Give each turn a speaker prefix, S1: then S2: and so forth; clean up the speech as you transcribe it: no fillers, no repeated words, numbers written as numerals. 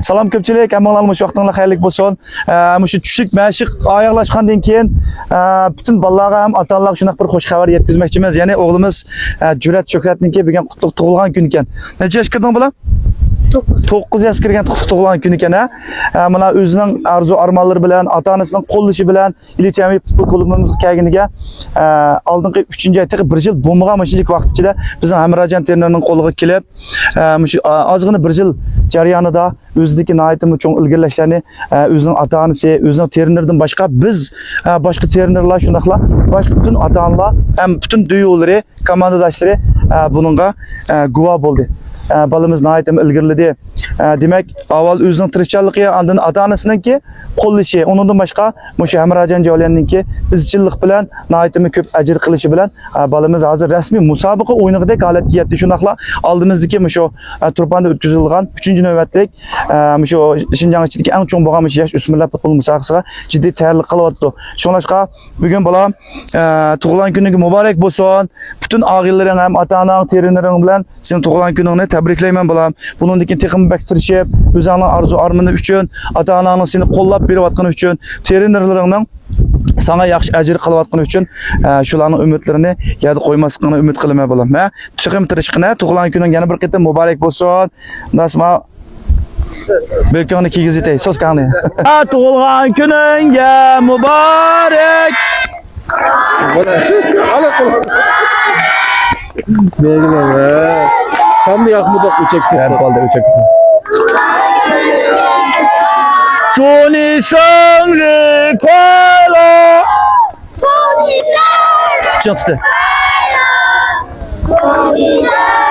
S1: Salom ko'pchilik, hammalarning vaqtinglar xayrli bo'lsin. Shu tushlik mashq oyoqlashgandan keyin butun bolalarga ham ota-onalarga shunday bir xush xabar yetkazmoqchimiz. Ya'ni o'g'limiz Jurat Shuhratniki bugun qutlug' tug'ilgan kun ekan. Necha yoshga kirding bola? 9 yoshga kirgan tug'ilgan kun ekan. Mana o'zining arzu armonlari bilan, ota-onasining qo'llashi bilan Ilitiyamiy futbol klubimizga kelganiga oldingi 3-oyda 1 yil bo'lmagan mashinlik vaqt ichida bizning Hamrajon trenerning qo'liga kelib, shu ozgina 1 yil jarayonida o'zidagi nihoyatda cho'ng ilgirlashlarni o'zining ota-onasi, o'zining trenerdan boshqa biz boshqa trenerlar shundaqla boshqa butun ota-onalar ham butun duyo'lari, komandadoshlari buningga guvoh bo'ldi. Balımız nihoyatda ilgirladi. Demak, avval o'zining tirishchanligi, ondan ota-onasiniki qo'llashi, undan boshqa mushu Hamrajon Joliyanninki izchillik bilan nihoyatda ko'p ajr qilishi bilan balamiz hozir rasmiy musobaqa o'yinidek holatga yetdi. Shunaqla oldimizdagi mushu Turpanda o'tkazilgan 3-navbatlik mushu Shinjong ichidagi eng cho'ng bo'lgan yosh o'smirlar futbol musobaqasiga jiddiy tayyorlik qilyapti. Shunlashqa bugun bolam tug'ilgan kuningiz muborak bo'lsin. Butun og'aylaring ham ota-onang, trenering bilan seni tug'ilgan kuningni tabriklayman bolam. Bundan keyin texnik baktirishib, o'zingning arzu armoni uchun, ota-onangning seni qo'llab berayotgani uchun, trenerlaringning sana yaxshi ajr qilayotgani uchun shularning umidlarini yada qo'ymasligini umid qilaman bolam. Chiqim tirishqina tug'ilgan kuning yana bir qatam muborak bo'lsin. Nasma Belkoni kiyizitay, so'z qani. Tug'ilgan kuningga muborak.
S2: Ala qo'l. Belgilama. Samli Ahmedov uçakta.
S1: Her balda uçakta. 祝你生日快乐！
S3: 祝你生日
S1: 这样子的。
S3: 快乐！祝你生日